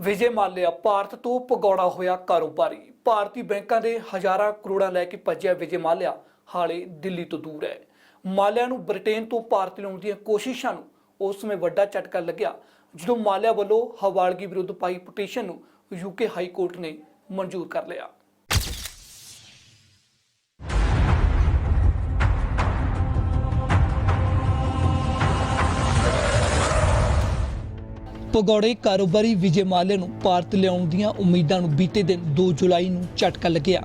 ਵਿਜੇ ਮਾਲਿਆ ਭਾਰਤ ਤੋਂ ਭਗੌੜਾ ਹੋਇਆ ਕਾਰੋਬਾਰੀ। ਭਾਰਤੀ ਬੈਂਕਾਂ ਦੇ ਹਜ਼ਾਰਾਂ ਕਰੋੜਾਂ ਲੈ ਕੇ ਭੱਜਿਆ ਵਿਜੇ ਮਾਲਿਆ ਹਾਲੇ ਦਿੱਲੀ ਤੋਂ ਦੂਰ ਹੈ। ਮਾਲਿਆ ਨੂੰ ਬ੍ਰਿਟੇਨ ਤੋਂ ਭਾਰਤ ਲਿਆਉਣ ਦੀਆਂ ਕੋਸ਼ਿਸ਼ਾਂ ਨੂੰ ਉਸ ਸਮੇਂ ਵੱਡਾ ਝਟਕਾ ਲੱਗਿਆ ਜਦੋਂ ਮਾਲਿਆ ਵੱਲੋਂ ਹਵਾਲਗੀ ਵਿਰੁੱਧ ਪਾਈ ਪਟੀਸ਼ਨ ਨੂੰ ਯੂਕੇ ਹਾਈ ਕੋਰਟ ਨੇ ਮਨਜ਼ੂਰ ਕਰ ਲਿਆ। ਭਗੌੜੇ ਕਾਰੋਬਾਰੀ ਵਿਜੇ ਮਾਲਿਆ ਨੂੰ ਭਾਰਤ ਲਿਆਉਣ ਦੀਆਂ ਉਮੀਦਾਂ ਨੂੰ ਬੀਤੇ ਦਿਨ 2 ਜੁਲਾਈ ਨੂੰ ਝਟਕਾ ਲੱਗਿਆ।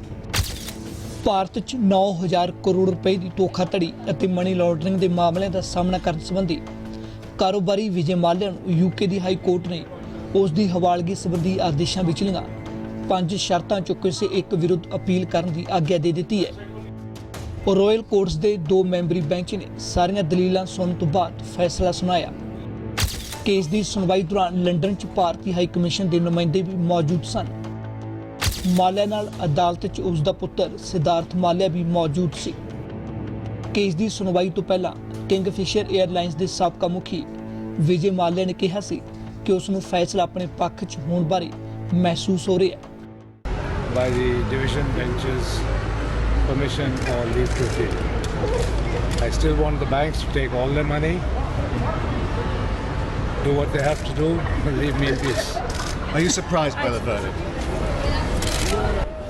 ਭਾਰਤ 'ਚ 9000 ਕਰੋੜ ਰੁਪਏ ਦੀ ਧੋਖਾਧੜੀ ਅਤੇ ਮਨੀ ਲਾਂਡਰਿੰਗ ਦੇ ਮਾਮਲਿਆਂ ਦਾ ਸਾਹਮਣਾ ਕਰਨ ਸੰਬੰਧੀ ਕਾਰੋਬਾਰੀ ਵਿਜੇ ਮਾਲਿਆ ਨੂੰ ਯੂਕੇ ਦੀ ਹਾਈ ਕੋਰਟ ਨੇ ਉਸ ਦੀ ਹਵਾਲਗੀ ਸੰਬੰਧੀ ਆਦੇਸ਼ਾਂ ਵਿਚਲੀਆਂ 5 ਸ਼ਰਤਾਂ ਚੋਂ ਕਿਸੇ ਇੱਕ ਵਿਰੁੱਧ ਅਪੀਲ ਕਰਨ ਦੀ ਆਗਿਆ ਦੇ ਦਿੱਤੀ ਹੈ। ਰਾਇਲ ਕੋਰਟਸ ਦੇ 2 ਮੈਂਬਰੀ ਬੈਂਚ ਨੇ ਸਾਰੀਆਂ ਦਲੀਲਾਂ ਸੁਣਨ ਤੋਂ ਬਾਅਦ ਫੈਸਲਾ ਸੁਣਾਇਆ। ਕੇਸ ਦੀ ਸੁਣਵਾਈ ਦੌਰਾਨ ਲੰਡਨ 'ਚ ਭਾਰਤੀ ਹਾਈ ਕਮਿਸ਼ਨ ਦੇ ਨੁਮਾਇੰਦੇ ਵੀ ਮੌਜੂਦ ਸਨ। ਮਾਲਿਆ ਨਾਲ ਅਦਾਲਤ 'ਚ ਉਸ ਦਾ ਪੁੱਤਰ ਸਿਧਾਰਥ ਮਾਲਿਆ ਵੀ ਮੌਜੂਦ ਸੀ। ਕੇਸ ਦੀ ਸੁਣਵਾਈ ਤੋਂ ਪਹਿਲਾਂ ਕਿੰਗਫਿਸ਼ਰ 에ਅਰਲਾਈਨਸ ਦੇ ਸਾਬਕਾ ਮੁਖੀ ਵਿਜੇ ਮਾਲਿਆ ਨੇ ਕਿਹਾ ਸੀ ਕਿ ਉਸ ਨੂੰ ਫੈਸਲਾ ਆਪਣੇ ਪੱਖ 'ਚ ਹੋਣ ਬਾਰੇ ਮਹਿਸੂਸ ਹੋ ਰਿਹਾ ਹੈ। By the division bench's permission or leave to appeal. I still want the banks to take all their money, do what they have to do, and leave me in peace. Are you surprised by the verdict?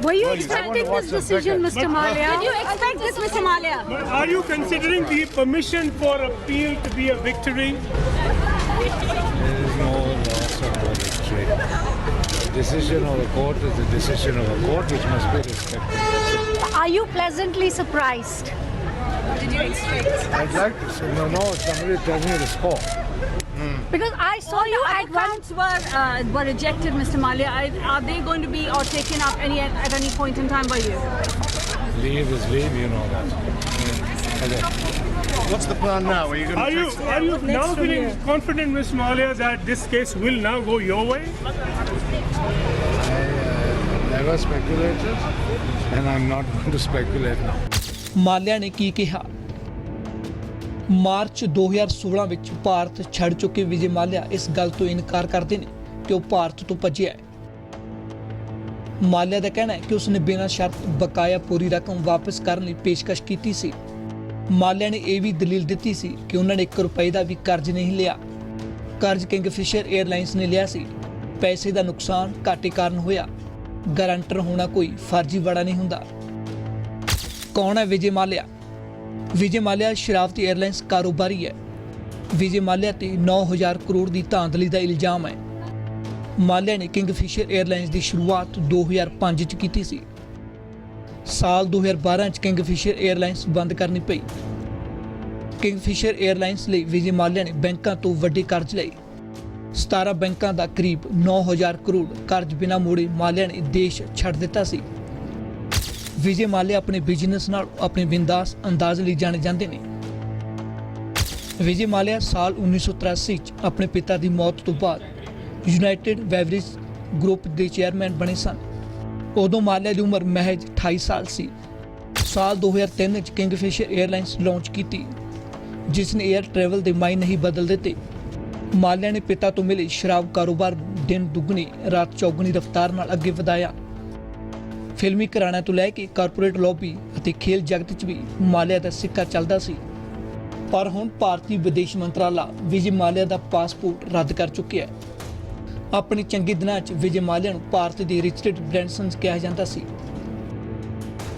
Were you Well, expecting I want this to watch some decision, cricket. Mr. Malia? Did you expect this, Mr. Malia? But are you considering the permission for appeal to be a victory? There is no loss of victory. The decision of a court is the decision of a court, which must be respected. Are you pleasantly surprised? Did you expect? I'd like to say, no, somebody tell me the score. Because I saw you at Accounts were rejected, Mr. Malia. Are they going to be or taken up at any point in time by you? Leave is leave, you know that. Okay. What's the plan now? Are you going to Are you now feeling confident, Ms. Malia, that this case will now go your way? I never speculated, and I'm not going to speculate now. ਮਾਲਿਆ ਨੇ ਕੀ ਕਿਹਾ? March 2016 ਵਿੱਚ ਭਾਰਤ ਛੱਡ ਚੁੱਕੇ ਵਿਜੇ ਮਾਲਿਆ ਇਸ ਗੱਲ ਤੋਂ ਇਨਕਾਰ ਕਰਦੇ ਨੇ ਕਿ ਉਹ ਭਾਰਤ ਤੋਂ ਭੱਜਿਆ ਹੈ। ਮਾਲਿਆ ਦਾ ਕਹਿਣਾ ਹੈ ਕਿ ਉਸਨੇ ਬਿਨਾਂ ਸ਼ਰਤ ਬਕਾਇਆ ਪੂਰੀ ਰਕਮ ਵਾਪਸ ਕਰਨ ਲਈ ਪੇਸ਼ਕਸ਼ ਕੀਤੀ ਸੀ। ਮਾਲਿਆ ਨੇ ਇਹ ਵੀ ਦਲੀਲ ਦਿੱਤੀ ਸੀ ਕਿ ਉਹਨਾਂ ਨੇ 1 ਰੁਪਏ ਦਾ ਵੀ ਕਰਜ਼ ਨਹੀਂ ਲਿਆ। ਕਰਜ਼ ਕਿੰਗਫਿਸ਼ਰ 에ਅਰਲਾਈਨਸ ਨੇ ਲਿਆ ਸੀ। ਪੈਸੇ ਦਾ ਨੁਕਸਾਨ ਘਾਟੇ ਕਾਰਨ ਹੋਇਆ। ਗਾਰੰਟਰ ਹੋਣਾ ਕੋਈ ਫਰਜ਼ੀਵਾੜਾ ਨਹੀਂ ਹੁੰਦਾ। ਕੌਣ ਹੈ ਵਿਜੇ ਮਾਲਿਆ? ਵਿਜੇ ਮਾਲਿਆ ਸ਼ਰਾਰਤੀ 에ਅਰਲਾਈਨਸ ਕਾਰੋਬਾਰੀ ਹੈ। ਵਿਜੇ ਮਾਲਿਆ ਤੇ 9000 ਕਰੋੜ ਦੀ ਧਾਂਦਲੀ ਦਾ ਇਲਜ਼ਾਮ ਹੈ। ਮਾਲਿਆ ਨੇ ਕਿੰਗਫਿਸ਼ਰ 에ਅਰਲਾਈਨਸ ਦੀ ਸ਼ੁਰੂਆਤ 2005 ਚ ਕੀਤੀ ਸੀ। ਸਾਲ 2012 ਚ ਕਿੰਗਫਿਸ਼ਰ 에ਅਰਲਾਈਨਸ ਬੰਦ ਕਰਨੀ ਪਈ। ਕਿੰਗਫਿਸ਼ਰ 에ਅਰਲਾਈਨਸ ਲਈ ਵਿਜੇ ਮਾਲਿਆ ਨੇ ਬੈਂਕਾਂ ਤੋਂ ਵੱਡੇ ਕਰਜ਼ ਲਏ। 17 ਬੈਂਕਾਂ ਦਾ ਕਰੀਬ 9000 ਕਰੋੜ ਕਰਜ਼ ਬਿਨਾਂ ਮੋੜੇ ਮਾਲਿਆ ਨੇ ਦੇਸ਼ ਛੱਡ ਦਿੱਤਾ ਸੀ। ਵਿਜੇ ਮਾਲਿਆ ਆਪਣੇ ਬਿਜ਼ਨਸ ਨਾਲ ਆਪਣੇ ਬਿੰਦਾਸ ਅੰਦਾਜ਼ ਲਈ ਜਾਣੇ ਜਾਂਦੇ ਨੇ। ਵਿਜੇ ਮਾਲਿਆ ਸਾਲ 1983 ਚ ਆਪਣੇ ਪਿਤਾ ਦੀ ਮੌਤ ਤੋਂ ਬਾਅਦ ਯੂਨਾਈਟਿਡ ਬੈਵਰੇਜ ਗਰੁੱਪ ਦੇ ਚੇਅਰਮੈਨ ਬਣੇ ਸਨ। ਉਦੋਂ ਮਾਲਿਆ ਦੀ ਉਮਰ ਮਹਿਜ 28 ਸਾਲ ਸੀ। ਸਾਲ 2003 ਚ ਕਿੰਗਫਿਸ਼ਰ 에ਅਰਲਾਈਨਸ ਲਾਂਚ ਕੀਤੀ, ਜਿਸ ਨੇ 에ਅਰ ਟਰੈਵਲ ਦੇ ਮਾਇਨੇ ਹੀ ਬਦਲ ਦਿੱਤੇ। ਮਾਲਿਆ ਨੇ ਪਿਤਾ ਤੋਂ ਮਿਲੇ ਸ਼ਰਾਬ ਕਾਰੋਬਾਰ ਦਿਨ ਦੁੱਗਣੀ ਰਾਤ ਚੌਗੁਣੀ ਰਫ਼ਤਾਰ ਨਾਲ ਅੱਗੇ ਵਧਾਇਆ। ਫਿਲਮੀ ਘਰਾਣਿਆਂ ਤੋਂ ਲੈ ਕੇ ਕਾਰਪੋਰੇਟ ਲੌਬੀ ਅਤੇ ਖੇਲ ਜਗਤ 'ਚ ਵੀ ਮਾਲਿਆ ਦਾ ਸਿੱਕਾ ਚੱਲਦਾ ਸੀ। ਪਰ ਹੁਣ ਭਾਰਤੀ ਵਿਦੇਸ਼ ਮੰਤਰਾਲਾ ਵਿਜੇ ਮਾਲਿਆ ਦਾ ਪਾਸਪੋਰਟ ਰੱਦ ਕਰ ਚੁੱਕਿਆ ਹੈ। ਆਪਣੇ ਚੰਗੇ ਦਿਨਾਂ 'ਚ ਵਿਜੇ ਮਾਲਿਆ ਨੂੰ ਭਾਰਤ ਦੇ ਰਿਚਰਡ ਬ੍ਰੈਂਸਨ ਕਿਹਾ ਜਾਂਦਾ ਸੀ।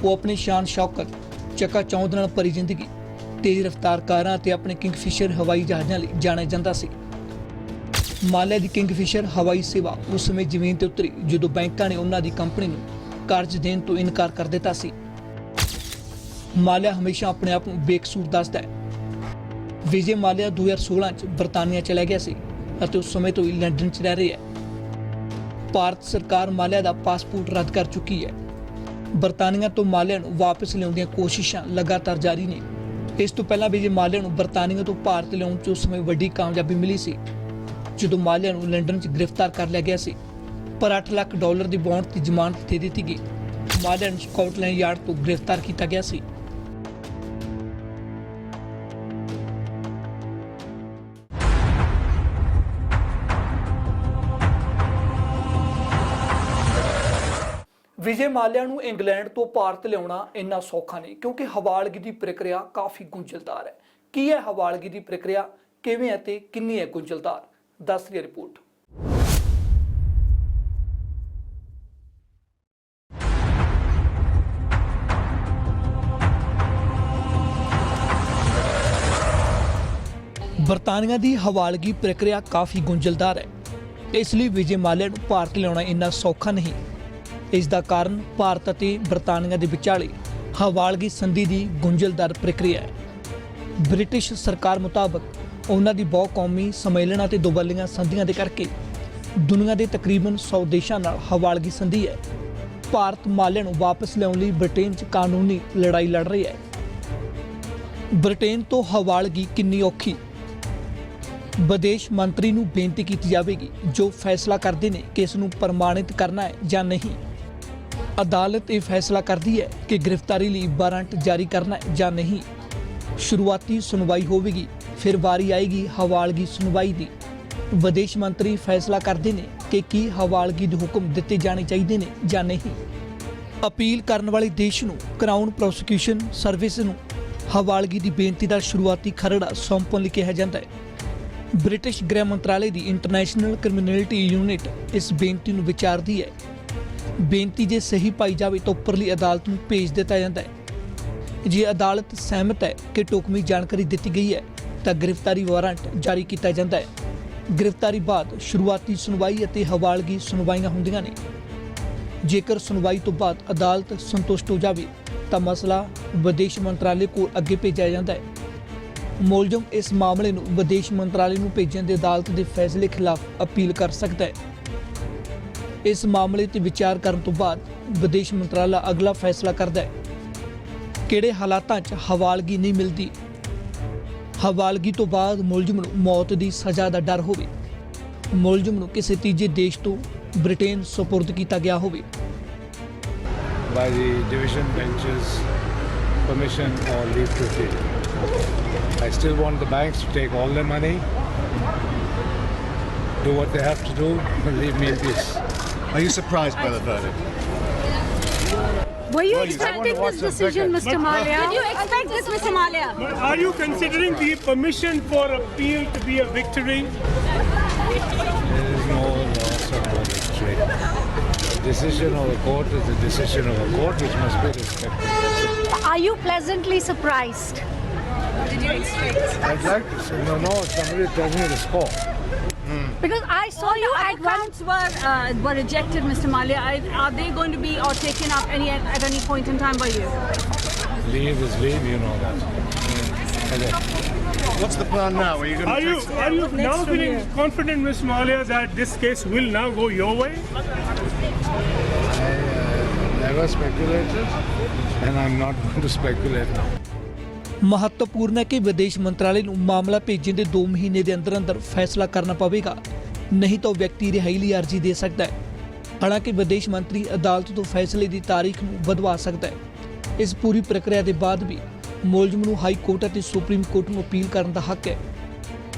ਉਹ ਆਪਣੀ ਸ਼ਾਨ ਸ਼ੌਕਤ, ਚੱਕਾ ਚੌਂਧ ਨਾਲ ਭਰੀ ਜ਼ਿੰਦਗੀ, ਤੇਜ਼ ਰਫ਼ਤਾਰ ਕਾਰਾਂ ਅਤੇ ਆਪਣੇ ਕਿੰਗਫਿਸ਼ਰ ਹਵਾਈ ਜਹਾਜ਼ਾਂ ਲਈ ਜਾਣਿਆ ਜਾਂਦਾ ਸੀ। ਮਾਲਿਆ ਦੀ ਕਿੰਗਫਿਸ਼ਰ ਹਵਾਈ ਸੇਵਾ ਉਸ ਸਮੇਂ ਜ਼ਮੀਨ ਤੇ ਉਤਰੀ ਜਦੋਂ ਬੈਂਕਾਂ ਨੇ ਉਹਨਾਂ ਦੀ ਕੰਪਨੀ ਨੂੰ ਕਰਜ਼ ਦੇਣ ਤੋਂ ਇਨਕਾਰ ਕਰ ਦਿੱਤਾ ਸੀ। ਮਾਲਿਆ ਹਮੇਸ਼ਾ ਆਪਣੇ ਆਪ ਨੂੰ ਬੇਕਸੂਰ ਦੱਸਦਾ ਹੈ। ਵਿਜੇ ਮਾਲਿਆ 2016 ਚ ਬਰਤਾਨੀਆ ਚਲਾ ਗਿਆ ਸੀ ਅਤੇ ਉਸ ਸਮੇਂ ਤੋਂ ਹੀ ਲੰਡਨ ਚ ਰਹਿ ਰਿਹਾ ਹੈ। ਭਾਰਤ ਸਰਕਾਰ ਮਾਲਿਆ ਦਾ ਪਾਸਪੋਰਟ ਰੱਦ ਕਰ ਚੁੱਕੀ ਹੈ। ਬਰਤਾਨੀਆ ਤੋਂ ਮਾਲਿਆ ਨੂੰ ਵਾਪਸ ਲਿਆਉਣ ਦੀਆਂ ਕੋਸ਼ਿਸ਼ਾਂ ਲਗਾਤਾਰ ਜਾਰੀ ਨੇ। ਇਸ ਤੋਂ ਪਹਿਲਾਂ ਵਿਜੇ ਮਾਲਿਆ ਨੂੰ ਬਰਤਾਨੀਆ ਤੋਂ ਭਾਰਤ ਲਿਆਉਣ 'ਚ ਉਸ ਸਮੇਂ ਵੱਡੀ ਕਾਮਯਾਬੀ ਮਿਲੀ ਸੀ ਜਦੋਂ ਮਾਲਿਆ ਨੂੰ ਲੰਡਨ 'ਚ ਗ੍ਰਿਫਤਾਰ ਕਰ ਲਿਆ ਗਿਆ ਸੀ। ਪਰ $8 ਲੱਖ ਦੀ ਬੌਂਡ ਦੀ ਜ਼ਮਾਨਤ ਦੇ ਦਿੱਤੀ ਗਈ। ਮਾਲਿਆ ਨੂੰ ਸਕਾਟਲੈਂਡ ਯਾਰਡ ਤੋਂ ਗ੍ਰਿਫਤਾਰ ਕੀਤਾ ਗਿਆ ਸੀ। ਵਿਜੇ ਮਾਲਿਆ ਨੂੰ ਇੰਗਲੈਂਡ ਤੋਂ ਭਾਰਤ ਲਿਆਉਣਾ ਇੰਨਾ ਸੌਖਾ ਨਹੀਂ, ਕਿਉਂਕਿ ਹਵਾਲਗੀ ਦੀ ਪ੍ਰਕਿਰਿਆ ਕਾਫੀ ਗੁੰਝਲਦਾਰ ਹੈ। ਕੀ ਹੈ ਹਵਾਲਗੀ ਦੀ ਪ੍ਰਕਿਰਿਆ, ਕਿਵੇਂ ਹੈ ਤੇ ਕਿੰਨੀ ਹੈ ਗੁੰਝਲਦਾਰ, ਦੱਸ ਰਹੀ ਰਿਪੋਰਟ। ਬਰਤਾਨੀਆ ਦੀ ਹਵਾਲਗੀ ਪ੍ਰਕਿਰਿਆ ਕਾਫੀ ਗੁੰਝਲਦਾਰ ਹੈ, ਇਸ ਲਈ ਵਿਜੇ ਮਾਲਿਆ ਨੂੰ ਭਾਰਤ ਲਿਆਉਣਾ ਇੰਨਾ ਸੌਖਾ ਨਹੀਂ। ਇਸ ਦਾ ਕਾਰਨ ਭਾਰਤ ਅਤੇ ਬਰਤਾਨੀਆ ਦੇ ਵਿਚਾਲੇ ਹਵਾਲਗੀ ਸੰਧੀ ਦੀ ਗੁੰਝਲਦਾਰ ਪ੍ਰਕਿਰਿਆ ਹੈ। ਬ੍ਰਿਟਿਸ਼ ਸਰਕਾਰ ਮੁਤਾਬਕ ਉਹਨਾਂ ਦੀ ਬਹੁ-ਕੌਮੀ ਸੰਮੇਲਨਾਂ ਤੇ ਦੁਵੱਲੀਆਂ ਸੰਧੀਆਂ ਦੇ ਕਰਕੇ ਦੁਨੀਆ ਦੇ ਤਕਰੀਬਨ 100 ਦੇਸ਼ਾਂ ਨਾਲ ਹਵਾਲਗੀ ਸੰਧੀ ਹੈ। ਭਾਰਤ ਮਾਲਿਆ ਨੂੰ ਵਾਪਸ ਲਿਆਉਣ ਲਈ ਬ੍ਰਿਟੇਨ 'ਚ ਕਾਨੂੰਨੀ ਲੜਾਈ ਲੜ ਰਹੀ ਹੈ। ਬ੍ਰਿਟੇਨ ਤੋਂ ਹਵਾਲਗੀ ਕਿੰਨੀ ਔਖੀ, ਵਿਦੇਸ਼ ਮੰਤਰੀ ਨੂੰ ਬੇਨਤੀ ਕੀਤੀ ਜਾਵੇਗੀ ਜੋ ਫੈਸਲਾ ਕਰਦੇ ਨੇ ਕਿ ਇਸ ਨੂੰ ਪ੍ਰਮਾਣਿਤ ਕਰਨਾ ਹੈ ਜਾਂ ਨਹੀਂ। ਅਦਾਲਤ ਇਹ ਫੈਸਲਾ ਕਰਦੀ ਹੈ ਕਿ ਗ੍ਰਿਫਤਾਰੀ ਲਈ ਵਾਰੰਟ ਜਾਰੀ ਕਰਨਾ ਹੈ ਜਾਂ ਨਹੀਂ। ਸ਼ੁਰੂਆਤੀ ਸੁਣਵਾਈ ਹੋਵੇਗੀ, ਫਿਰ ਵਾਰੀ ਆਏਗੀ ਹਵਾਲਗੀ ਸੁਣਵਾਈ ਦੀ। ਵਿਦੇਸ਼ ਮੰਤਰੀ ਫੈਸਲਾ ਕਰਦੇ ਨੇ ਕਿ ਕੀ ਹਵਾਲਗੀ ਦੇ ਹੁਕਮ ਦਿੱਤੇ ਜਾਣੇ ਚਾਹੀਦੇ ਨੇ ਜਾਂ ਨਹੀਂ। ਅਪੀਲ ਕਰਨ ਵਾਲੇ ਦੇਸ਼ ਨੂੰ ਕਰਾਊਨ ਪ੍ਰੋਸੀਕਿਊਸ਼ਨ ਸਰਵਿਸ ਨੂੰ ਹਵਾਲਗੀ ਦੀ ਬੇਨਤੀ ਦਾ ਸ਼ੁਰੂਆਤੀ ਖਰੜਾ ਸੌਂਪਣ ਲਈ ਕਿਹਾ ਜਾਂਦਾ ਹੈ। ਬ੍ਰਿਟਿਸ਼ ਗ੍ਰਹਿ ਮੰਤਰਾਲੇ ਦੀ ਇੰਟਰਨੈਸ਼ਨਲ ਕ੍ਰਿਮੀਨੈਲਿਟੀ ਯੂਨਿਟ ਇਸ ਬੇਨਤੀ ਨੂੰ ਵਿਚਾਰਦੀ ਹੈ। ਬੇਨਤੀ ਜੇ ਸਹੀ ਪਾਈ ਜਾਵੇ ਤਾਂ ਉੱਪਰਲੀ ਅਦਾਲਤ ਨੂੰ ਭੇਜ ਦਿੱਤਾ ਜਾਂਦਾ ਹੈ। ਜੇ ਅਦਾਲਤ ਸਹਿਮਤ ਹੈ ਕਿ ਢੁਕਵੀਂ ਜਾਣਕਾਰੀ ਦਿੱਤੀ ਗਈ ਹੈ ਤਾਂ ਗ੍ਰਿਫਤਾਰੀ ਵਾਰੰਟ ਜਾਰੀ ਕੀਤਾ ਜਾਂਦਾ ਹੈ। ਗ੍ਰਿਫਤਾਰੀ ਬਾਅਦ ਸ਼ੁਰੂਆਤੀ ਸੁਣਵਾਈ ਅਤੇ ਹਵਾਲਗੀ ਸੁਣਵਾਈਆਂ ਹੁੰਦੀਆਂ ਨੇ। ਜੇਕਰ ਸੁਣਵਾਈ ਤੋਂ ਬਾਅਦ ਅਦਾਲਤ ਸੰਤੁਸ਼ਟ ਹੋ ਜਾਵੇ ਤਾਂ ਮਸਲਾ ਵਿਦੇਸ਼ ਮੰਤਰਾਲੇ ਕੋਲ ਅੱਗੇ ਭੇਜਿਆ ਜਾਂਦਾ ਹੈ। ਮੁਲਜ਼ਮ ਇਸ ਮਾਮਲੇ ਨੂੰ ਵਿਦੇਸ਼ ਮੰਤਰਾਲੇ ਨੂੰ ਭੇਜਣ ਦੇ ਅਦਾਲਤ ਦੇ ਫੈਸਲੇ ਖਿਲਾਫ ਅਪੀਲ ਕਰ ਸਕਦਾ ਹੈ। ਇਸ ਮਾਮਲੇ ਤੇ ਵਿਚਾਰ ਕਰਨ ਤੋਂ ਬਾਅਦ ਵਿਦੇਸ਼ ਮੰਤਰਾਲਾ ਅਗਲਾ ਫੈਸਲਾ ਕਰਦਾ ਹੈ। ਕਿਹੜੇ ਹਾਲਾਤਾਂ 'ਚ ਹਵਾਲਗੀ ਨਹੀਂ ਮਿਲਦੀ। ਹਵਾਲਗੀ ਤੋਂ ਬਾਅਦ ਮੁਲਜ਼ਮ ਨੂੰ ਮੌਤ ਦੀ ਸਜ਼ਾ ਦਾ ਡਰ ਹੋਵੇ, ਮੁਲਜ਼ਮ ਨੂੰ ਕਿਸੇ ਤੀਜੇ ਦੇਸ਼ ਤੋਂ ਬ੍ਰਿਟੇਨ ਸਪੁਰਦ ਕੀਤਾ ਗਿਆ ਹੋਵੇ। By the division bench's permission or leave to appeal. I still want the banks to take all their money, do what they have to do, and leave me in peace. Are you surprised by the verdict? Were you Well, you expecting wonder this what's decision, the Mr. Malia? Did you expect this, Mr. Malia? But are you considering the permission for appeal to be a victory? There is no loss of no victory. The decision of a court is the decision of a court which must be respected. That's it. Are you pleasantly surprised? Did you expect? I'd like to say, no, somebody tell me the score. Because I saw you at one. Accounts were rejected, Mr. Malia. Are they going to be or taken up at any point in time by you? Leave is leave, you know that. Okay. What's the plan now? Are you going to take Are you now feeling confident, Ms. Malia, that this case will now go your way? I never speculated, and I'm not going to speculate now. ਮਹੱਤਵਪੂਰਨ ਹੈ ਕਿ ਵਿਦੇਸ਼ ਮੰਤਰਾਲੇ ਨੂੰ ਮਾਮਲਾ ਭੇਜਣ ਦੇ 2 ਮਹੀਨੇ ਦੇ ਅੰਦਰ ਫੈਸਲਾ ਕਰਨਾ ਪਵੇਗਾ, ਨਹੀਂ ਤਾਂ ਉਹ ਵਿਅਕਤੀ ਰਿਹਾਈ ਲਈ ਅਰਜ਼ੀ ਦੇ ਸਕਦਾ ਹੈ। ਹਾਲਾਂਕਿ ਵਿਦੇਸ਼ ਮੰਤਰੀ ਅਦਾਲਤ ਤੋਂ ਫੈਸਲੇ ਦੀ ਤਾਰੀਖ ਨੂੰ ਵਧਵਾ ਸਕਦਾ ਹੈ। ਇਸ ਪੂਰੀ ਪ੍ਰਕਿਰਿਆ ਦੇ ਬਾਅਦ ਵੀ ਮੁਲਜ਼ਮ ਨੂੰ ਹਾਈ ਕੋਰਟ ਅਤੇ ਸੁਪਰੀਮ ਕੋਰਟ ਨੂੰ ਅਪੀਲ ਕਰਨ ਦਾ ਹੱਕ ਹੈ।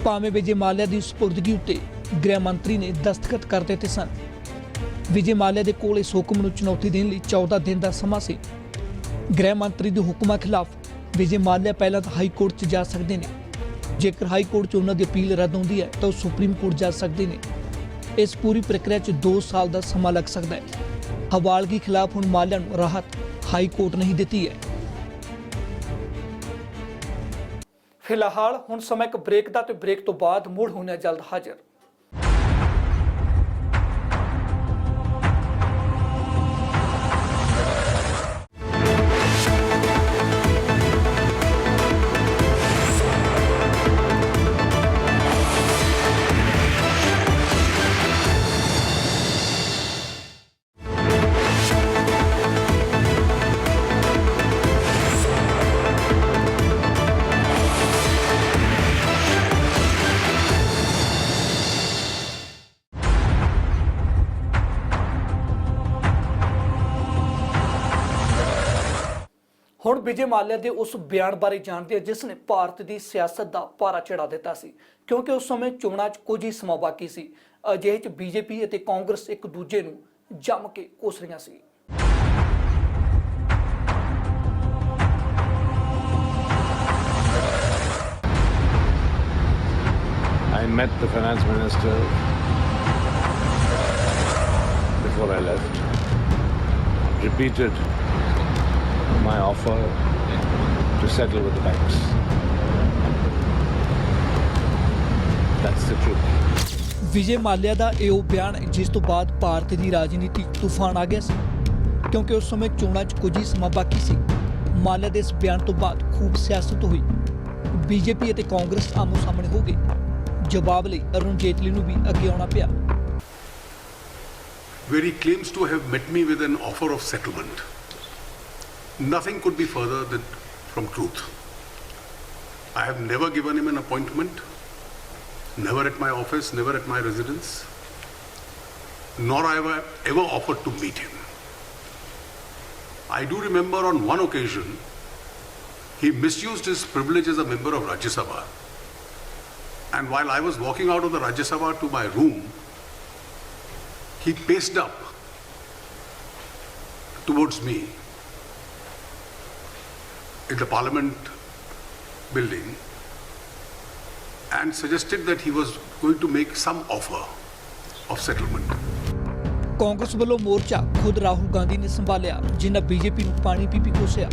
ਭਾਵੇਂ ਵਿਜੇ ਮਾਲਿਆ ਦੀ ਸਪੁਰਦਗੀ ਉੱਤੇ ਗ੍ਰਹਿ ਮੰਤਰੀ ਨੇ ਦਸਤਖਤ ਕਰ ਦਿੱਤੇ ਸਨ। ਵਿਜੇ ਮਾਲਿਆ ਦੇ ਕੋਲ ਇਸ ਹੁਕਮ ਨੂੰ ਚੁਣੌਤੀ ਦੇਣ ਲਈ 14 ਦਿਨ ਦਾ ਸਮਾਂ ਸੀ। ਗ੍ਰਹਿ ਮੰਤਰੀ ਦੇ ਹੁਕਮਾਂ ਖਿਲਾਫ ਵਿਜੇ ਮਾਲਿਆ ਪਹਿਲਾਂ ਤਾਂ ਹਾਈ ਕੋਰਟ 'ਚ ਜਾ ਸਕਦੇ ਨੇ। ਜੇਕਰ ਹਾਈ ਕੋਰਟ 'ਚ ਉਹਨਾਂ ਦੀ ਅਪੀਲ ਰੱਦ ਹੁੰਦੀ ਹੈ ਤਾਂ ਉਹ ਸੁਪਰੀਮ ਕੋਰਟ ਜਾ ਸਕਦੇ ਨੇ। ਇਸ ਪੂਰੀ ਪ੍ਰਕਿਰਿਆ 'ਚ 2 ਸਾਲ ਦਾ ਸਮਾਂ ਲੱਗ ਸਕਦਾ ਹੈ। ਹਵਾਲਗੀ ਖਿਲਾਫ ਹੁਣ ਮਾਲਿਆ ਨੂੰ ਰਾਹਤ ਹਾਈ ਕੋਰਟ ਨਹੀਂ ਦਿੱਤੀ ਹੈ। ਫਿਲਹਾਲ ਹੁਣ ਸਮਾਂ ਇੱਕ ਬ੍ਰੇਕ ਦਾ, ਤੇ ਬ੍ਰੇਕ ਤੋਂ ਬਾਅਦ ਮੁੜ ਹੋਣਾ ਜਲਦ ਹਾਜ਼ਰ। ਹੁਣ ਵਿਜੇ ਮਾਲਿਆ ਦੇ ਉਸ ਬਿਆਨ ਬਾਰੇ ਜਾਣਦੇ ਹਾਂ ਜਿਸ ਨੇ ਭਾਰਤ ਦੀ ਸਿਆਸਤ ਦਾ ਪਾਰਾ ਚੜਾ ਦਿੱਤਾ ਸੀ, ਕਿਉਂਕਿ ਉਸ ਸਮੇਂ ਚੋਣਾਂ 'ਚ ਕੁਝ ਹੀ ਸਮਾਂ ਬਾਕੀ ਸੀ। ਅਜਿਹੇ 'ਚ ਬੀਜੇਪੀ ਅਤੇ ਕਾਂਗਰਸ ਇੱਕ ਦੂਜੇ ਨੂੰ ਜੰਮ ਕੇ ਕੋਸ ਰਹੀਆਂ ਸੀ। I met the finance minister before I left, repeated my offer to settle with the banks. That's the truth. Vijay ਮਾਲਿਆ ਦਾ ਇਹ ਉਹ ਬਿਆਨ ਹੈ ਜਿਸ ਤੋਂ ਬਾਅਦ ਭਾਰਤ ਦੀ ਰਾਜਨੀਤੀ ਤੂਫਾਨ ਆ ਗਿਆ ਸੀ, ਕਿਉਂਕਿ ਉਸ ਸਮੇਂ ਚੋਣਾਂ 'ਚ ਕੁਝ ਹੀ ਸਮਾਂ ਬਾਕੀ ਸੀ। ਮਾਲਿਆ ਦੇ ਇਸ ਬਿਆਨ ਤੋਂ ਬਾਅਦ ਖੂਬ ਸਿਆਸਤ ਹੋਈ। ਬੀਜੇਪੀ ਅਤੇ ਕਾਂਗਰਸ ਆਮੋ ਸਾਹਮਣੇ ਹੋ ਗਏ। ਜਵਾਬ ਲਈ ਅਰੁਣ ਜੇਤਲੀ ਨੂੰ ਵੀ ਅੱਗੇ ਆਉਣਾ ਪਿਆ। Where he claims to have met me with an offer of settlement. Nothing could be further from truth. I have never given him an appointment, never at my office, never at my residence, nor have I ever offered to meet him. I do remember on one occasion, he misused his privilege as a member of Rajya Sabha. And while I was walking out of the Rajya Sabha to my room, he paced up towards me in the Parliament building and suggested that he was going to make some offer of settlement. Congress ਵੱਲੋਂ ਮੋਰਚਾ ਖੁਦ ਰਾਹੁਲ ਗਾਂਧੀ ਨੇ ਸੰਭਾਲਿਆ, ਜਿਨ੍ਹਾਂ BJP ਨੂੰ ਪਾਣੀ ਪੀ ਕੋਸਿਆ।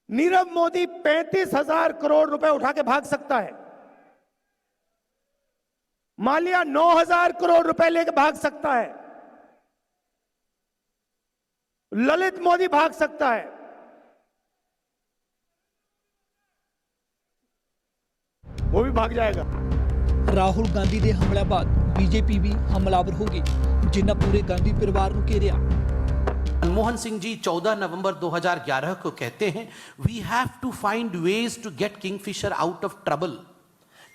नीरव मोदी 35,000 करोड़ रुपए उठा के भाग सकता है। माल्या 9,000 करोड़ रुपए लेके भाग सकता है। ललित मोदी भाग सकता है। वो भी भाग जाएगा। ਰਾਹੁਲ ਗਾਂਧੀ ਦੇ ਹਮਲੇ ਬਾਅਦ ਬੀਜੇਪੀ ਵੀ ਹਮਲਾਵਰ ਹੋ ਗਈ, ਜਿਨ੍ਹਾਂ ਪੂਰੇ ਗਾਂਧੀ ਪਰਿਵਾਰ ਨੂੰ ਘੇਰਿਆ। मनमोहन सिंह जी 14 नवंबर 2011 को कहते हैं we have to find ways to get Kingfisher out of trouble.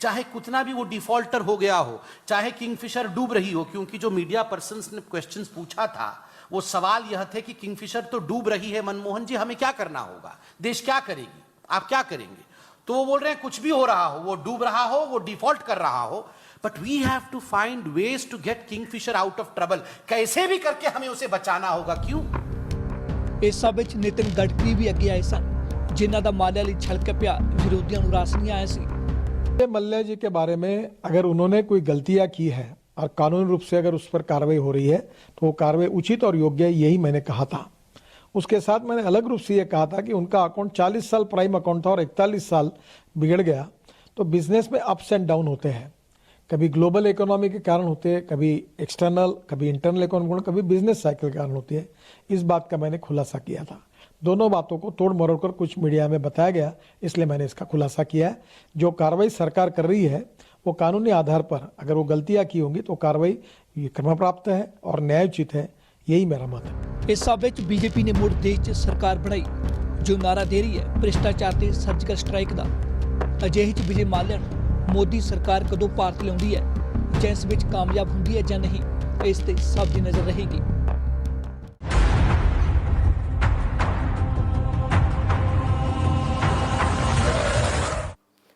चाहे कितना भी वो डिफॉल्टर हो गया हो, चाहे किंगफिशर डूब रही हो, क्योंकि जो मीडिया पर्सन्स ने क्वेश्चंस पूछा था वो सवाल यह थे कि किंगफिशर तो डूब रही है मनमोहन जी, हमें क्या करना होगा, देश क्या करेगी, आप क्या करेंगे? तो वो बोल रहे हैं कुछ भी हो रहा हो, वो डूब रहा हो, वो डिफॉल्ट कर रहा हो, but we have to find ways to get Kingfisher out of trouble. कैसे भी करके हमें उसे बचाना होगा। क्यों? ਇਸ ਸਭ ਵਿੱਚ ਨਿਤਿਨ ਗਡਕਰੀ ਵੀ ਅੱਗੇ ਆਏ ਸਨ, ਜਿਨ੍ਹਾਂ ਦਾ ਮਾਲਿਆ ਲਈ ਛਲਕ ਪਿਆ ਵਿਰੋਧੀਆਂ ਨੂੰ ਰਾਸ ਨਹੀਂ ਆਇਆ ਸੀ। मल्ल्या जी के बारे में अगर उन्होंने कोई गलतियां की है और कानूनी रूप से अगर उस पर कार्रवाई हो रही है तो वो कार्रवाई उचित और योग्य है, यही मैंने कहा था। उसके साथ मैंने अलग रूप से ये कहा था कि उनका अकाउंट 40 साल प्राइम अकाउंट था और 41 साल बिगड़ गया। तो बिजनेस में अप्स एंड डाउन होते हैं, कभी ग्लोबल इकोनॉमी के कारण होते हैं, कभी एक्सटर्नल, कभी इंटरनल इकोनॉमी, कभी बिजनेस साइकिल के कारण होती है। इस बात का मैंने खुलासा किया था। दोनों बातों को तोड़ मरोड़ कर कुछ मीडिया में बताया गया, इसलिए मैंने इसका खुलासा किया है। जो कार्रवाई सरकार कर रही है वो कानूनी आधार पर अगर वो गलतियां की होंगी तो कार्रवाई क्रम प्राप्त है और न्यायोचित है, यही मेरा मत है। ਇਸ ਸਭ ਵਿੱਚ ਬੀਜੇਪੀ ਨੇ ਮੁੜ ਦੇਸ਼ 'ਚ ਸਰਕਾਰ ਬਣਾਈ, ਜੋ ਨਾਰਾ ਦੇ ਰਹੀ ਹੈ ਭ੍ਰਿਸ਼ਟਾਚਾਰ ਤੇ ਸਰਜੀਕਲ ਸਟ੍ਰਾਈਕ ਦਾ। ਅਜਿਹੇ 'ਚ ਵਿਜੇ ਮਾਲਿਆ ਨੂੰ ਮੋਦੀ ਸਰਕਾਰ ਕਦੋਂ ਭਾਰਤ ਲਿਆਉਂਦੀ ਹੈ, ਜਾਂ ਇਸ ਵਿੱਚ ਕਾਮਯਾਬ ਹੁੰਦੀ ਹੈ ਜਾਂ ਨਹੀਂ, ਇਸ ਤੇ ਸਭ ਦੀ ਨਜ਼ਰ ਰਹੇਗੀ।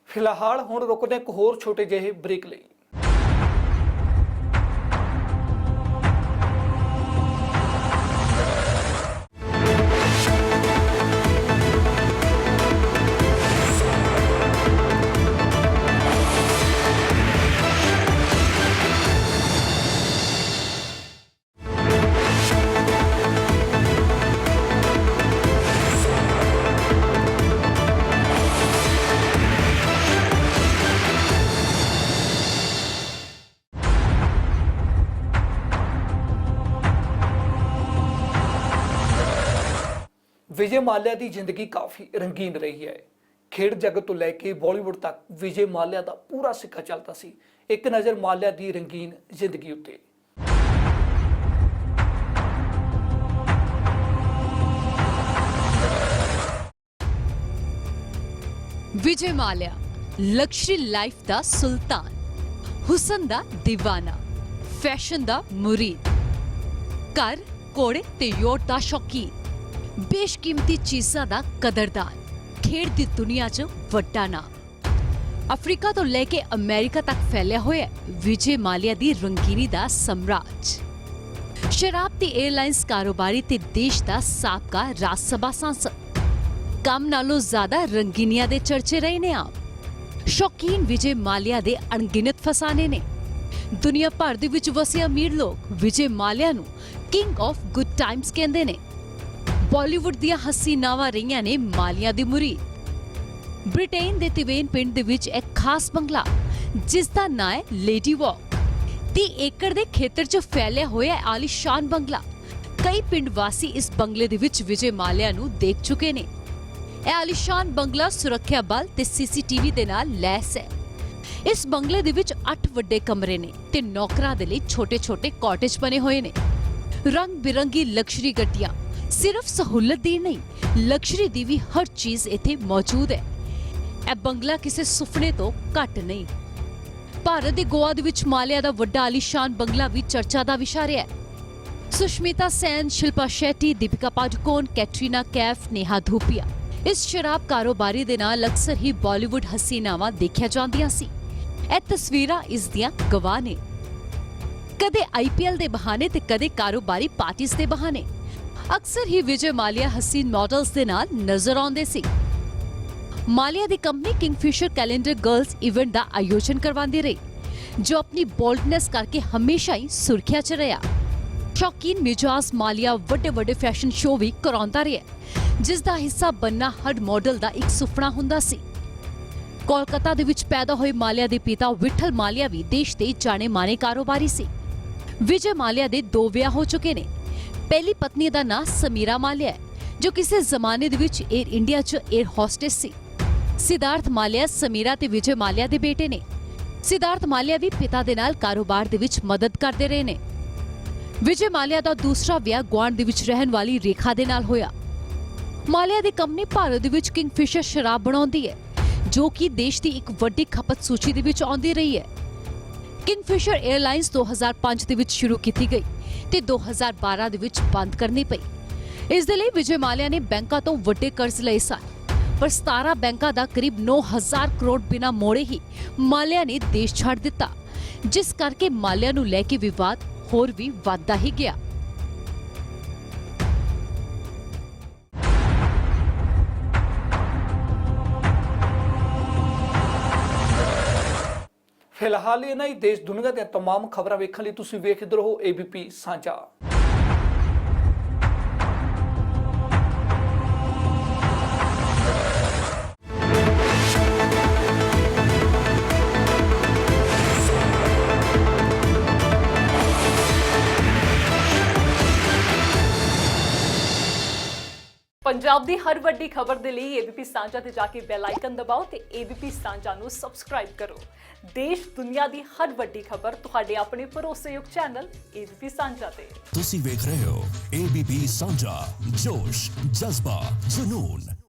ਫਿਲਹਾਲ ਹੁਣ ਰੁਕਦੇ ਇੱਕ ਹੋਰ ਛੋਟੇ ਜਿਹੇ ਬ੍ਰੇਕ ਲਈ। ਵਿਜੇ ਮਾਲਿਆ ਦੀ ਜ਼ਿੰਦਗੀ ਕਾਫੀ ਰੰਗੀਨ ਰਹੀ ਹੈ। ਖੇਡ ਜਗਤ ਤੋਂ ਲੈ ਕੇ ਬਾਲੀਵੁੱਡ ਤੱਕ ਵਿਜੇ ਮਾਲਿਆ ਦਾ ਪੂਰਾ ਸਿੱਕਾ ਚੱਲਦਾ ਸੀ। ਇੱਕ ਨਜ਼ਰ ਮਾਲਿਆ ਦੀ ਰੰਗੀਨ ਜ਼ਿੰਦਗੀ ਉੱਤੇ। ਵਿਜੇ ਮਾਲਿਆ ਲਗਜ਼ਰੀ ਲਾਈਫ ਦਾ ਸੁਲਤਾਨ, ਹੁਸਨ ਦਾ دیਵਾਨਾ, ਫੈਸ਼ਨ ਦਾ ਮੁਰੀਦ, ਘਰ ਘੋੜੇ ਤੇ ਯੋਟ ਦਾ ਸ਼ੌਕੀਨ, ਬੇਸ਼ਕੀਮਤੀ ਚੀਜ਼ਾਂ ਦਾ ਕਦਰਦਾਨ, ਖੇਡ ਦੀ ਦੁਨੀਆ 'ਚ ਵੱਡਾ ਨਾਮ। ਅਫਰੀਕਾ ਤੋਂ ਲੈ ਕੇ ਅਮਰੀਕਾ ਤੱਕ ਫੈਲਿਆ ਹੋਇਆ ਵਿਜੇ ਮਾਲਿਆ ਦੀ ਰੰਗੀਨੀ ਦਾ ਸਮਰਾਜ। ਸ਼ਰਾਬ ਦੀ 에ਅਰਲਾਈਨਸ ਕਾਰੋਬਾਰੀ ਤੇ ਦੇਸ਼ ਦਾ ਸਾਬਕਾ ਰਾਜ ਸਭਾ ਸਾਂਸਦ। ਕੰਮ ਨਾਲੋਂ ਜ਼ਿਆਦਾ ਰੰਗੀਨੀਆਂ ਦੇ ਚਰਚੇ ਰਹੇ ਨੇ ਆਪ। ਸ਼ੌਕੀਨ ਵਿਜੇ ਮਾਲਿਆ ਦੇ ਅਣਗਿਣਤ ਫਸਾਨੇ ਨੇ। ਦੁਨੀਆ ਭਰ ਦੇ ਵਿੱਚ ਵਸੇ ਅਮੀਰ ਲੋਕ ਵਿਜੇ ਮਾਲਿਆ ਨੂੰ ਕਿੰਗ ਆਫ ਗੁੱਡ ਟਾਈਮਸ ਕਹਿੰਦੇ ਨੇ। ਬਾਲੀਵੁੱਡ ਦੀਆਂ ਹਸੀਨਾਵਾਂ ਰਹੀਆਂ ਨੇ ਮਾਲਿਆ ਦੀ ਮੁਰੀਦ। ਬ੍ਰਿਟੇਨ ਦੇ ਤਿਵੇਨ ਪਿੰਡ ਦੇ ਵਿੱਚ ਇੱਕ ਖਾਸ ਬੰਗਲਾ ਜਿਸ ਦਾ ਨਾਂ ਹੈ ਲੇਡੀ ਵਾਕ। 30 ਏਕੜ ਦੇ ਖੇਤਰ 'ਚ ਫੈਲਿਆ ਹੋਇਆ ਆਲੀਸ਼ਾਨ ਬੰਗਲਾ। ਕਈ ਪਿੰਡ ਵਾਸੀ ਇਸ ਬੰਗਲੇ ਦੇ ਵਿੱਚ ਵਿਜੇ ਮਾਲਿਆ ਨੂੰ ਦੇਖ ਚੁੱਕੇ ਨੇ। ਇਹ ਆਲੀਸ਼ਾਨ ਬੰਗਲਾ ਸੁਰੱਖਿਆ ਬਲ ਤੇ ਸੀਸੀਟੀਵੀ ਦੇ ਨਾਲ ਲੈਸ ਹੈ। ਇਸ ਬੰਗਲੇ ਦੇ ਵਿੱਚ 8 ਵੱਡੇ ਕਮਰੇ ਨੇ ਤੇ ਨੌਕਰਾਂ ਦੇ ਲਈ ਛੋਟੇ-ਛੋਟੇ ਕਾਟੇਜ ਬਣੇ ਹੋਏ ਨੇ। ਰੰਗ ਬਿਰੰਗੀ ਲਗਜ਼ਰੀ ਗੱਡੀਆਂ, ਸਿਰਫ ਸਹੂਲਤ ਦੀ ਨਹੀਂ, ਲਗਜ਼ਰੀ ਦੀ ਵੀ ਹਰ ਚੀਜ਼ ਇੱਥੇ ਮੌਜੂਦ ਹੈ। ਇਹ ਬੰਗਲਾ ਕਿਸੇ ਸੁਪਨੇ ਤੋਂ ਘੱਟ ਨਹੀਂ। ਭਾਰਤ ਦੇ ਗੋਆ ਦੇ ਵਿੱਚ ਮਾਲਿਆ ਦਾ ਵੱਡਾ ਆਲੀਸ਼ਾਨ ਬੰਗਲਾ ਵੀ ਚਰਚਾ ਦਾ ਵਿਸ਼ਾ ਰਿਹਾ ਹੈ। ਸੁਸ਼ਮਿਤਾ ਸੈਨ, ਸ਼ਿਲਪਾ ਸ਼ੈਟੀ, ਦੀਪਿਕਾ ਪਾਡੂਕੋਨ, ਕੈਟਰੀਨਾ ਕੈਫ, ਨੇਹਾ ਧੂਪੀਆ ਇਸ ਸ਼ਰਾਬ ਕਾਰੋਬਾਰੀ ਦੇ ਨਾਲ ਅਕਸਰ ਹੀ ਬਾਲੀਵੁੱਡ ਹਸੀਨਾਵਾਂ ਦੇਖਿਆ ਜਾਂਦੀਆਂ ਸੀ। ਇਹ ਤਸਵੀਰਾਂ ਇਸ ਦੀਆਂ ਗਵਾਹ ਨੇ। ਕਦੇ IPL ਦੇ ਬਹਾਨੇ ਤੇ ਕਦੇ ਕਾਰੋਬਾਰੀ ਪਾਰਟੀਆਂ ਦੇ ਬਹਾਨੇ ਅਕਸਰ ਹੀ ਵਿਜੇ ਮਾਲਿਆ ਹਸੀਨ ਮਾਡਲਸ ਦੇ ਨਾਲ ਨਜ਼ਰ ਆਉਂਦੇ ਸੀ। ਮਾਲਿਆ ਦੀ company Kingfisher calendar girls event ਦਾ ਆਯੋਜਨ ਕਰਵਾਉਂਦੀ ਰਹੀ, ਜੋ ਆਪਣੀ ਬੋਲਡਨੈਸ ਕਰਕੇ ਹਮੇਸ਼ਾ ਹੀ ਸੁਰਖੀਆਂ 'ਚ ਰਿਹਾ। ਸ਼ੌਕੀਨ ਮਿਜਾਜ਼ ਮਾਲਿਆ ਵੱਡੇ ਫੈਸ਼ਨ ਸ਼ੋਅ ਵੀ ਕਰਾਉਂਦਾ ਰਿਹਾ, ਜਿਸ ਦਾ ਹਿੱਸਾ ਬਣਨਾ ਹਰ ਮਾਡਲ ਦਾ ਇੱਕ ਸੁਪਨਾ ਹੁੰਦਾ ਸੀ। ਕੋਲਕਾਤਾ ਦੇ ਵਿੱਚ ਪੈਦਾ ਹੋਏ ਮਾਲਿਆ ਦੇ ਪਿਤਾ ਵਿਠਲ ਮਾਲਿਆ ਵੀ ਦੇਸ਼ ਦੇ ਜਾਣੇ-ਮਾਣੇ ਕਾਰੋਬਾਰੀ ਸੀ। ਵਿਜੇ ਮਾਲਿਆ ਦੇ 2 ਵਿਆਹ ਹੋ ਚੁੱਕੇ ਨੇ। ਪਹਿਲੀ ਪਤਨੀ ਦਾ ਨਾਂ ਸਮੀਰਾ ਮਾਲਿਆ ਹੈ, ਜੋ ਕਿਸੇ ਜ਼ਮਾਨੇ ਦੇ ਵਿੱਚ 에ਅਰ ਇੰਡੀਆ 'ਚ 에ਅਰ ਹੋਸਟੈਸ ਸੀ। ਸਿਧਾਰਥ ਮਾਲਿਆ ਸਮੀਰਾ ਤੇ ਵਿਜੇ ਮਾਲਿਆ ਦੇ ਬੇਟੇ ਨੇ। ਸਿਧਾਰਥ ਮਾਲਿਆ ਵੀ ਪਿਤਾ ਦੇ ਨਾਲ ਕਾਰੋਬਾਰ ਦੇ ਵਿੱਚ ਮਦਦ ਕਰਦੇ ਰਹੇ ਨੇ। ਵਿਜੇ ਮਾਲਿਆ ਦਾ ਦੂਸਰਾ ਵਿਆਹ ਗੁਆਂਢ ਦੇ ਵਿੱਚ ਰਹਿਣ ਵਾਲੀ ਰੇਖਾ ਦੇ ਨਾਲ ਹੋਇਆ। ਮਾਲਿਆ ਦੀ ਕੰਪਨੀ ਭਾਰਤ ਦੇ ਵਿੱਚ ਕਿੰਗਫਿਸ਼ਰ ਸ਼ਰਾਬ ਬਣਾਉਂਦੀ ਹੈ, ਜੋ ਕਿ ਦੇਸ਼ ਦੀ ਇੱਕ ਵੱਡੀ ਖਪਤ ਸੂਚੀ ਦੇ ਵਿੱਚ ਆਉਂਦੀ ਰਹੀ ਹੈ। ਕਿੰਗਫਿਸ਼ਰ 에ਅਰਲਾਈਨਸ 2005 ਦੇ ਵਿੱਚ ਸ਼ੁਰੂ ਕੀਤੀ ਗਈ ਤੇ 2012 ਦੇ ਵਿੱਚ ਬੰਦ ਕਰਨੀ ਪਈ। ਇਸ ਦੇ ਲਈ ਵਿਜੇ ਮਾਲਿਆ ਨੇ ਬੈਂਕਾਂ ਤੋਂ ਵੱਡੇ ਕਰਜ਼ ਲਏ ਸਨ, ਪਰ 17 ਬੈਂਕਾਂ ਦਾ ਕਰੀਬ 9,000 ਕਰੋੜ ਬਿਨਾਂ ਮੋੜੇ ਹੀ ਮਾਲਿਆ ਨੇ ਦੇਸ਼ ਛੱਡ ਦਿੱਤਾ, ਜਿਸ ਕਰਕੇ ਮਾਲਿਆ ਨੂੰ ਲੈ ਕੇ ਵਿਵਾਦ ਹੋਰ ਵੀ ਵੱਧਦਾ ਹੀ ਗਿਆ। ਫਿਲਹਾਲ ਇਹਨਾਂ ਹੀ ਦੇਸ਼ ਦੁਨੀਆ ਦੀਆਂ तमाम ਖਬਰਾਂ ਵੇਖਣ ਲਈ ਤੁਸੀਂ ਵੇਖਦੇ ਰਹੋ ABP ਸਾਂਝਾ। ਪੰਜਾਬ ਦੀ ਹਰ ਵੱਡੀ ਖਬਰ ਦੇ ਲਈ ABP ਸਾਂਝਾ ਤੇ ਜਾ ਕੇ ਬੈਲ ਆਈਕਨ ਦਬਾਓ ਤੇ ABP ਸਾਂਝਾ ਨੂੰ ਸਬਸਕ੍ਰਾਈਬ ਕਰੋ। ਦੇਸ਼ ਦੁਨੀਆ ਦੀ ਹਰ ਵੱਡੀ ਖਬਰ ਤੁਹਾਡੇ ਆਪਣੇ ਭਰੋਸੇਯੋਗ ਚੈਨਲ ABP ਸਾਂਝਾ ਤੇ। ਤੁਸੀਂ ਵੇਖ ਰਹੇ ਹੋ ABP ਸਾਂਝਾ, ਜੋਸ਼, ਜਜ਼ਬਾ, ਜਨੂਨ।